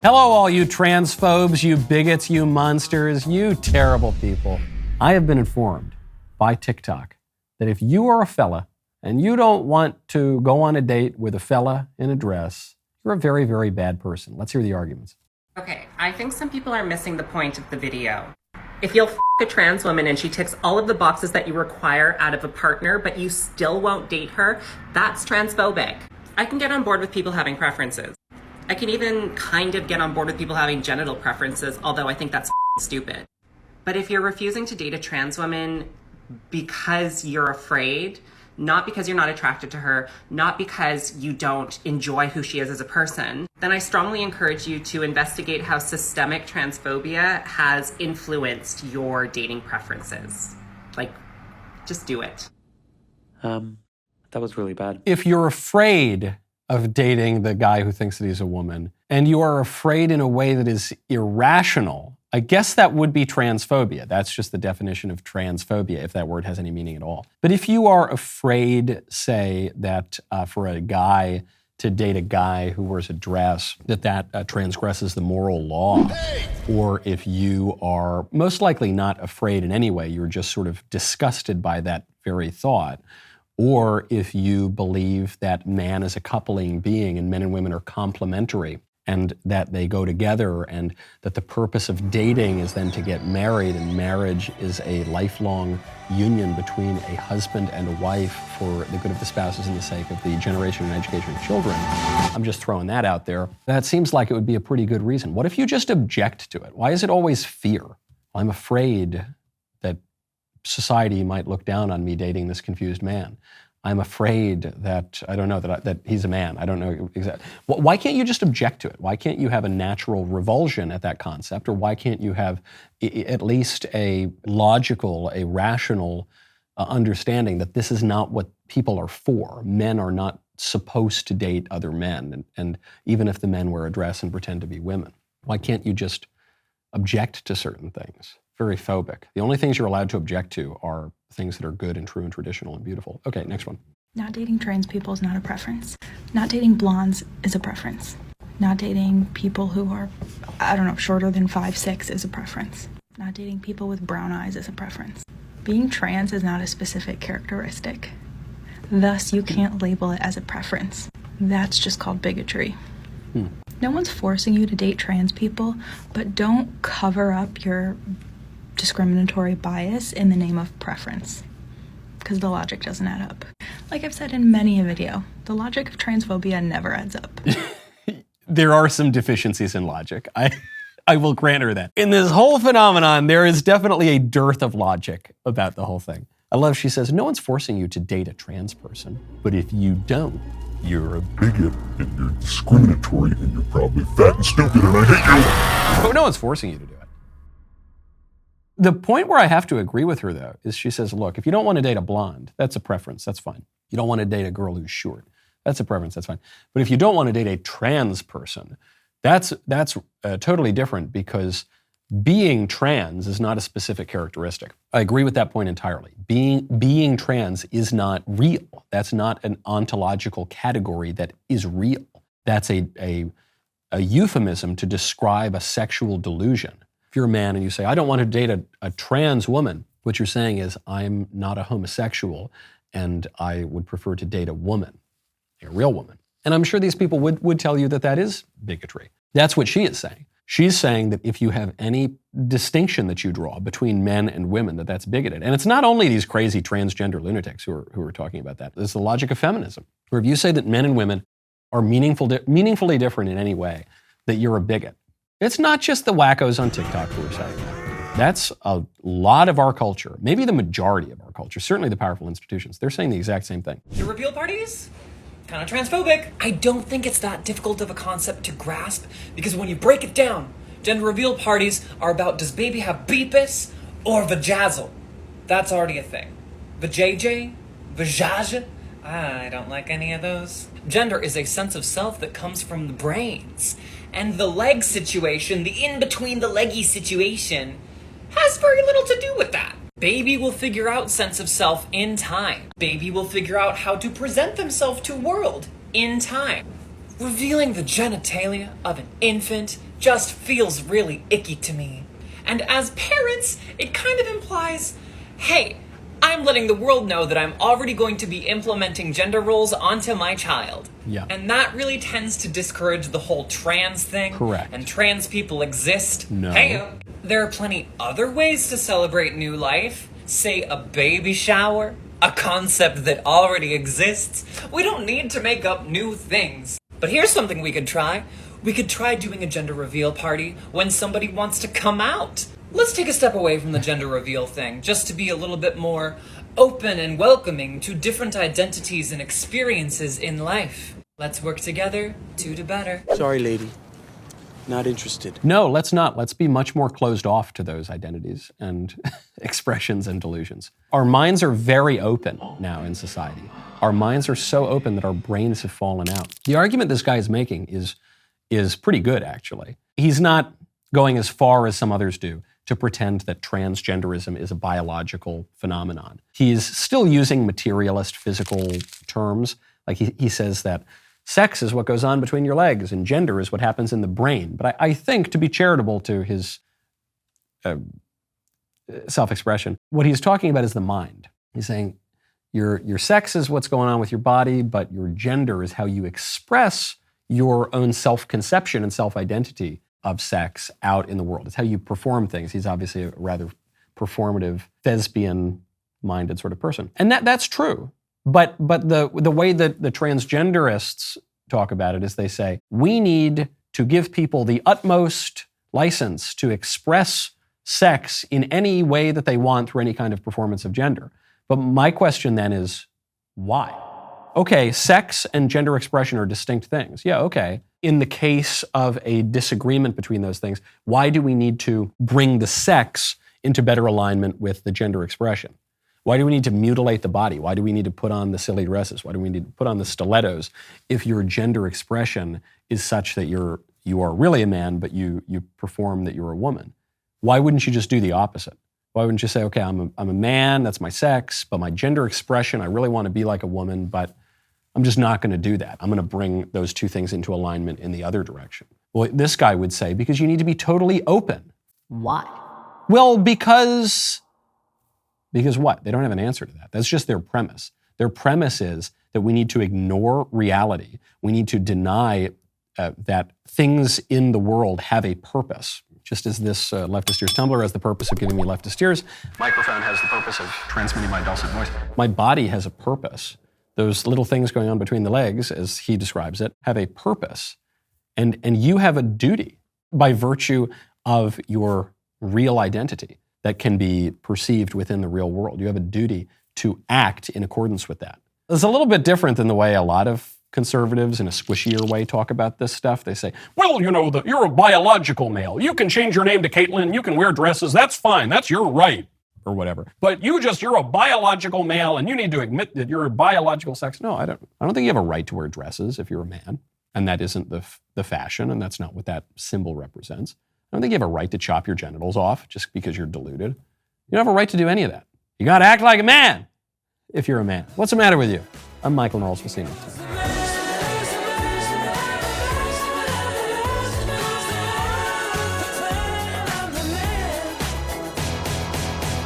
Hello, all you transphobes, you bigots, you monsters, you terrible people. I have been informed by TikTok that if you are a fella and you don't want to go on a date with a fella in a dress, you're a very, very bad person. Let's hear the arguments. Okay, I think some people are missing the point of the video. If you'll a trans woman and she ticks all of the boxes that you require out of a partner, but you still won't date her, that's transphobic. I can get on board with people having preferences. I can even kind of get on board with people having genital preferences, although I think that's stupid. But if you're refusing to date a trans woman because you're afraid, not because you're not attracted to her, not because you don't enjoy who she is as a person, then I strongly encourage you to investigate how systemic transphobia has influenced your dating preferences. Like, just do it. That was really bad. If you're afraid of dating the guy who thinks that he's a woman, and you are afraid in a way that is irrational, I guess that would be transphobia. That's just the definition of transphobia, if that word has any meaning at all. But if you are afraid, say, that for a guy to date a guy who wears a dress, that transgresses the moral law, or if you are most likely not afraid in any way, you're just sort of disgusted by that very thought, or if you believe that man is a coupling being and men and women are complementary and that they go together and that the purpose of dating is then to get married and marriage is a lifelong union between a husband and a wife for the good of the spouses and the sake of the generation and education of children. I'm just throwing that out there. That seems like it would be a pretty good reason. What if you just object to it? Why is it always fear? I'm afraid that society might look down on me dating this confused man. I'm afraid that, I don't know, that he's a man. I don't know exactly. Why can't you just object to it? Why can't you have a natural revulsion at that concept? Or why can't you have at least a logical, a rational understanding that this is not what people are for? Men are not supposed to date other men, and even if the men wear a dress and pretend to be women. Why can't you just object to certain things? Very phobic. The only things you're allowed to object to are things that are good and true and traditional and beautiful. Okay, next one. Not dating trans people is not a preference. Not dating blondes is a preference. Not dating people who are, shorter than 5'6" is a preference. Not dating people with brown eyes is a preference. Being trans is not a specific characteristic. Thus, you can't label it as a preference. That's just called bigotry. No one's forcing you to date trans people, but don't cover up your discriminatory bias in the name of preference, because the logic doesn't add up. Like I've said in many a video, the logic of transphobia never adds up. There are some deficiencies in logic. I will grant her that. In this whole phenomenon, there is definitely a dearth of logic about the whole thing. I love, she says, no one's forcing you to date a trans person, but if you don't, you're a bigot, and you're discriminatory, and you're probably fat and stupid, and I hate you. But no one's forcing you to do it. The point where I have to agree with her, though, is she says, look, if you don't want to date a blonde, that's a preference, that's fine. You don't want to date a girl who's short, that's a preference, that's fine. But if you don't want to date a trans person, that's totally different, because being trans is not a specific characteristic. I agree with that point entirely. Being trans is not real. That's not an ontological category that is real. That's a euphemism to describe a sexual delusion. If you're a man and you say, I don't want to date a trans woman, what you're saying is, I'm not a homosexual and I would prefer to date a woman, a real woman. And I'm sure these people would tell you that that is bigotry. That's what she is saying. She's saying that if you have any distinction that you draw between men and women, that's bigoted. And it's not only these crazy transgender lunatics who are talking about that. It's the logic of feminism, where if you say that men and women are meaningfully different in any way, that you're a bigot. It's not just the wackos on TikTok who are saying that. That's a lot of our culture, maybe the majority of our culture, certainly the powerful institutions. They're saying the exact same thing. The reveal parties? Kind of transphobic. I don't think it's that difficult of a concept to grasp, because when you break it down, gender reveal parties are about, does baby have beepus or vajazzle? That's already a thing. Vajayjay? Vajaj? I don't like any of those. Gender is a sense of self that comes from the brains. And the leg situation, the in-between the leggy situation, has very little to do with that. Baby will figure out sense of self in time. Baby will figure out how to present themselves to world in time. Revealing the genitalia of an infant just feels really icky to me. And as parents, it kind of implies, hey, I'm letting the world know that I'm already going to be implementing gender roles onto my child. Yeah. And that really tends to discourage the whole trans thing. Correct. And trans people exist. No. Hey, there are plenty other ways to celebrate new life. Say a baby shower, a concept that already exists. We don't need to make up new things. But here's something we could try. We could try doing a gender reveal party when somebody wants to come out. Let's take a step away from the gender reveal thing, just to be a little bit more open and welcoming to different identities and experiences in life. Let's work together to do better. Sorry, lady. Not interested. No, let's not. Let's be much more closed off to those identities and expressions and delusions. Our minds are very open now in society. Our minds are so open that our brains have fallen out. The argument this guy is making is pretty good, actually. He's not going as far as some others do to pretend that transgenderism is a biological phenomenon. He's still using materialist physical terms. Like he says that sex is what goes on between your legs and gender is what happens in the brain. But I think, to be charitable to his self-expression, what he's talking about is the mind. He's saying your sex is what's going on with your body, but your gender is how you express your own self-conception and self-identity of sex out in the world. It's how you perform things. He's obviously a rather performative, thespian-minded sort of person. And that's true. But the way that the transgenderists talk about it is they say, we need to give people the utmost license to express sex in any way that they want through any kind of performance of gender. But my question then is, why? Okay, sex and gender expression are distinct things. Yeah, okay. In the case of a disagreement between those things, why do we need to bring the sex into better alignment with the gender expression? Why do we need to mutilate the body? Why do we need to put on the silly dresses? Why do we need to put on the stilettos if your gender expression is such that you are really a man, but you perform that you're a woman? Why wouldn't you just do the opposite? Why wouldn't you say, okay, I'm a man, that's my sex, but my gender expression, I really want to be like a woman, but I'm just not going to do that. I'm going to bring those two things into alignment in the other direction. Well, this guy would say, because you need to be totally open. Why? Well, because what? They don't have an answer to that. That's just their premise. Their premise is that we need to ignore reality. We need to deny that things in the world have a purpose. Just as this leftist ears tumbler has the purpose of giving me leftist ears, microphone has the purpose of transmitting my dulcet voice. My body has a purpose. Those little things going on between the legs, as he describes it, have a purpose. And you have a duty by virtue of your real identity that can be perceived within the real world. You have a duty to act in accordance with that. It's a little bit different than the way a lot of conservatives in a squishier way talk about this stuff. They say, well, you're a biological male. You can change your name to Caitlin. You can wear dresses. That's fine. That's your right. Or whatever. But you're a biological male and you need to admit that you're a biological sex. No, I don't think you have a right to wear dresses if you're a man. And that isn't the fashion, and that's not what that symbol represents. I don't think you have a right to chop your genitals off just because you're deluded. You don't have a right to do any of that. You got to act like a man if you're a man. What's the matter with you? I'm Michael Knowles. We'll see you next time.